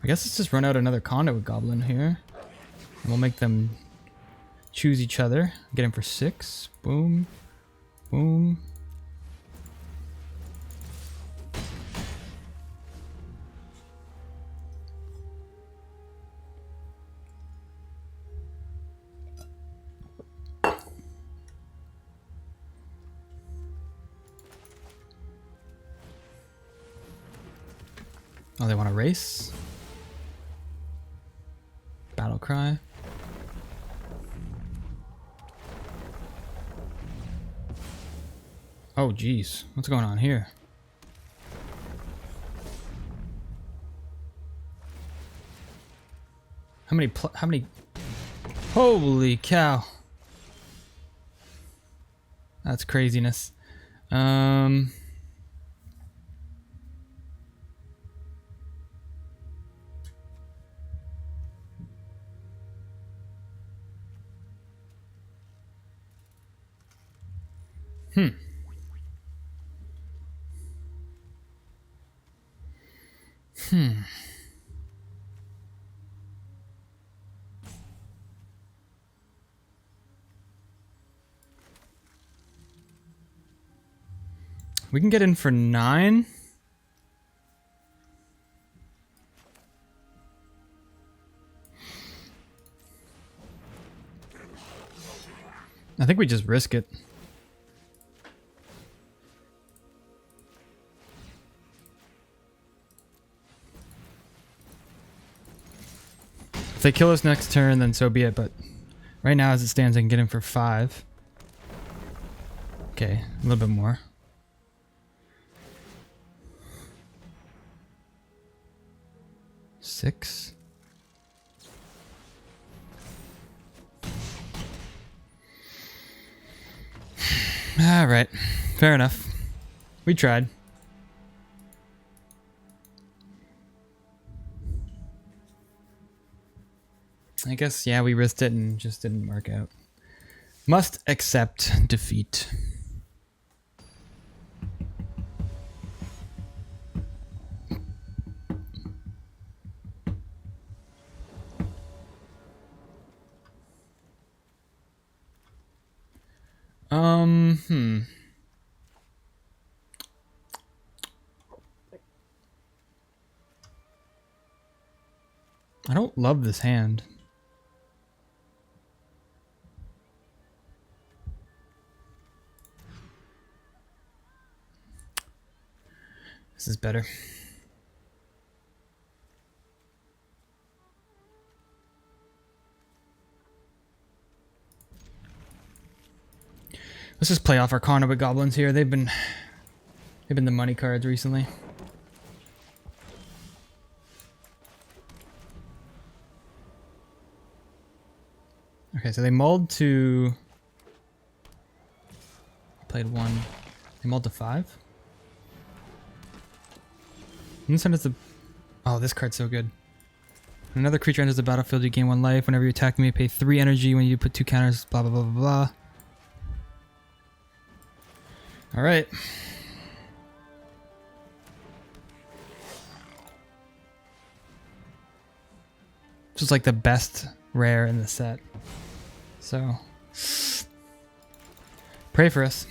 S1: guess let's just run out another Conduit Goblin here. And we'll make them choose each other. Get in for 6. Boom. Boom. Oh, they want to race? Battle cry. Oh, geez. What's going on here? How many... Holy cow. That's craziness. We can get in for 9. I think we just risk it. If they kill us next turn, then so be it, but right now as it stands, I can get in for 5. Okay, a little bit more. Six. All right, fair enough. We tried. I guess, yeah, we risked it and just didn't work out. Must accept defeat. I don't love this hand. This is better. Let's just play off our Conduit Goblins here. They've been the money cards recently. Okay, so they mulled to... Played 1. They mulled to 5. And this one is the... Oh, this card's so good. When another creature enters the battlefield, you gain 1 life. Whenever you attack me, you pay 3 energy. When you put 2 counters, blah, blah, blah, blah, blah. Alright. Just like the best rare in the set. So, pray for us.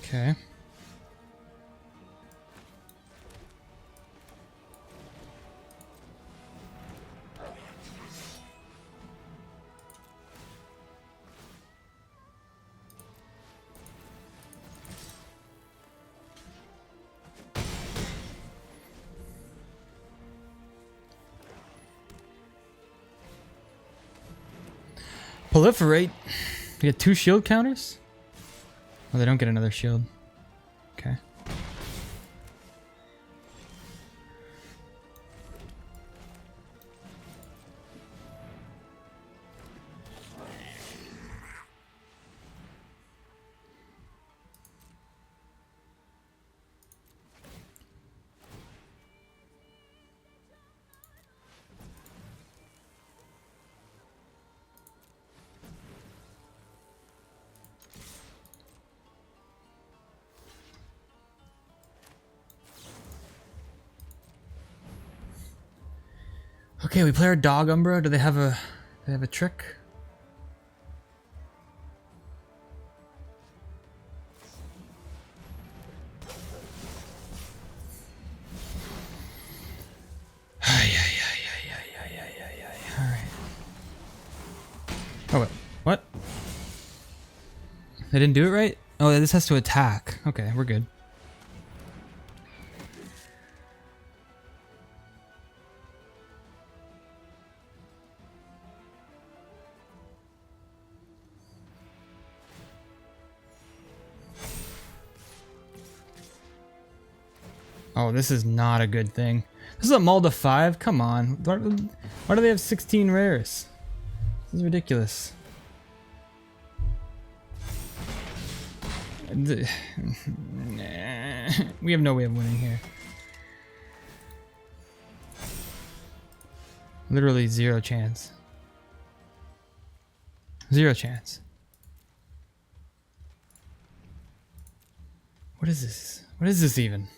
S1: Okay. Proliferate. They get 2 shield counters? Oh, they don't get another shield. Okay. Okay, we play our dog Umbra. Do they have a trick? Alright. Oh wait, what? They didn't do it right? Oh, this has to attack. Okay, we're good. Oh, this is not a good thing. This is a Mulda 5? Come on. Why do they have 16 rares? This is ridiculous. We have no way of winning here. Literally 0 chance. 0 chance. What is this? What is this even?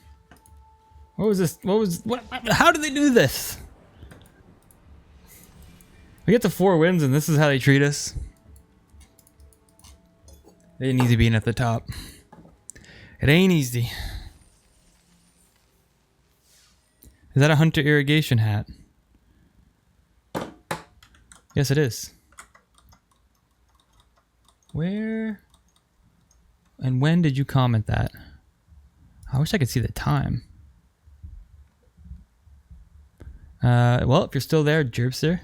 S1: What was this? What? How did they do this? We get to 4 wins and this is how they treat us. They didn't need to be in at the top. It ain't easy. Is that a Hunter Irrigation hat? Yes, it is. Where and when did you comment that? I wish I could see the time. Well, if you're still there, Jerpster,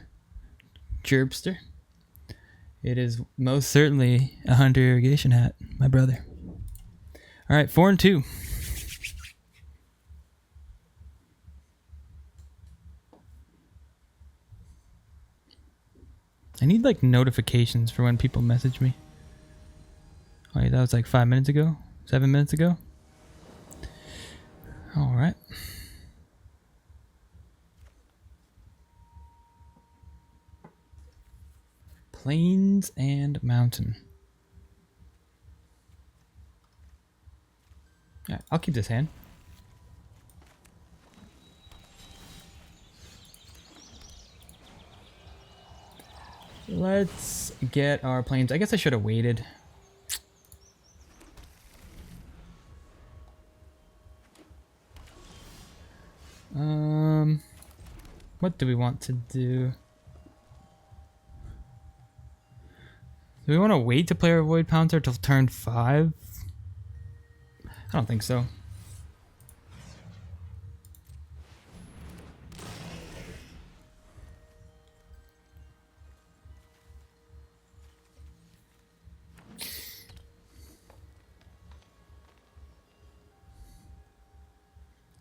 S1: it is most certainly a Hunter Irrigation hat, my brother. All right, 4 and 2. I need like notifications for when people message me. Oh, yeah, that was like 5 minutes ago, 7 minutes ago. All right. Plains and mountain. Yeah, I'll keep this hand. Let's get our plains. I guess I should have waited. What do we want to do? Do we want to wait to play our Void Pouncer till turn 5? I don't think so.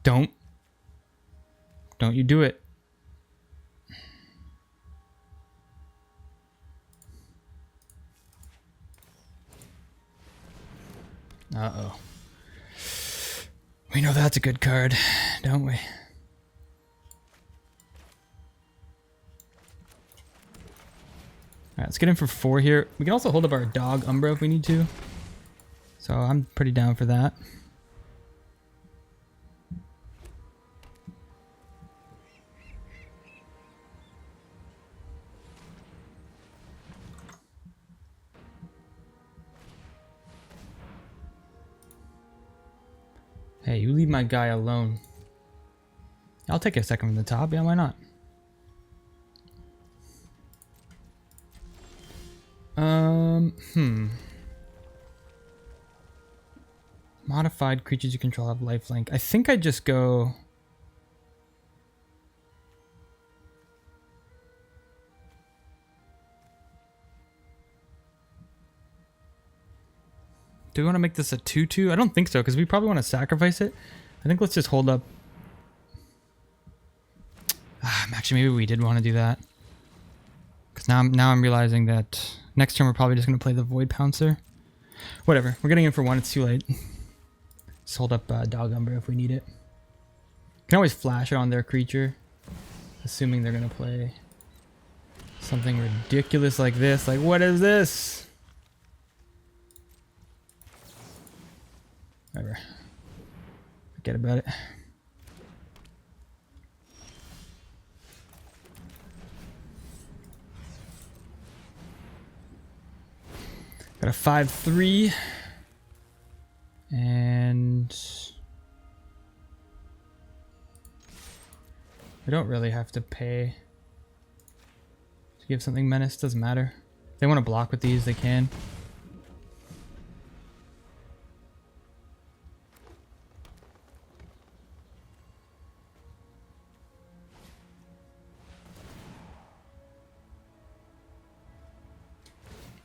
S1: Don't you do it. Uh-oh. We know that's a good card, don't we? Alright, let's get in for 4 here. We can also hold up our dog Umbra if we need to. So I'm pretty down for that. Hey, you leave my guy alone. I'll take a second from the top. Yeah, why not? Modified creatures you control have lifelink. I think I'd just go... Do we want to make this a 2/2? I don't think so, because we probably want to sacrifice it. I think let's just hold up. Actually, maybe we did want to do that. Because now I'm realizing that next turn we're probably just going to play the Void Pouncer. Whatever. We're getting in for 1. It's too late. Just hold up Dog Umbra if we need it. Can always flash it on their creature. Assuming they're going to play something ridiculous like this. Like, what is this? Whatever. Forget about it. Got a 5/3. And we don't really have to pay to give something menace. Doesn't matter. If they want to block with these, they can.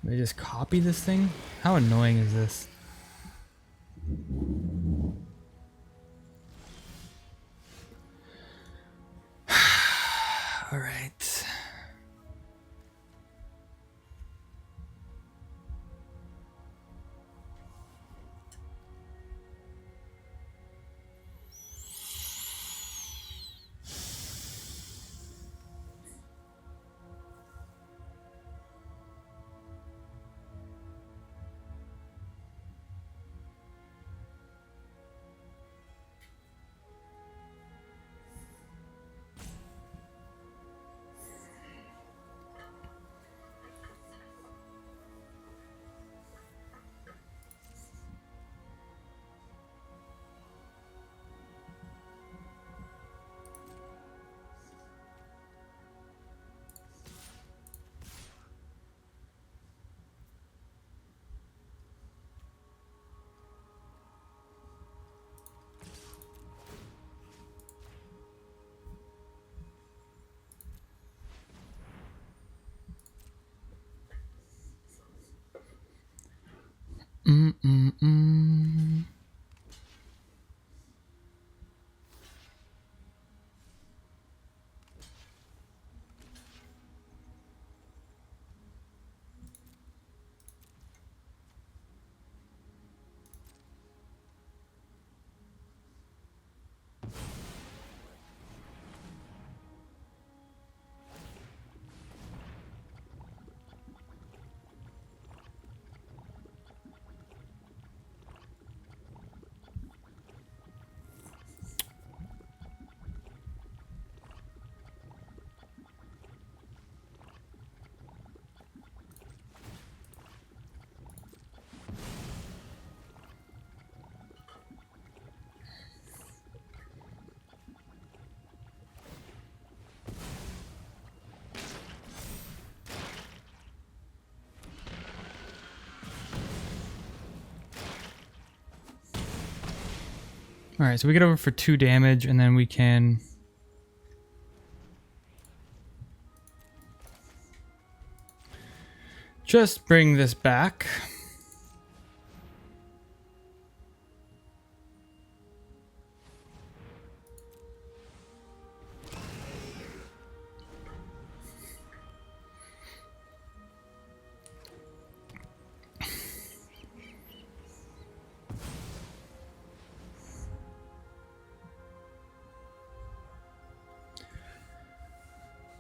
S1: They just copy this thing? How annoying is this? All right. All right, so we get over for 2 damage, and then we can just bring this back.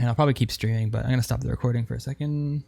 S1: And I'll probably keep streaming, but I'm going to stop the recording for a second.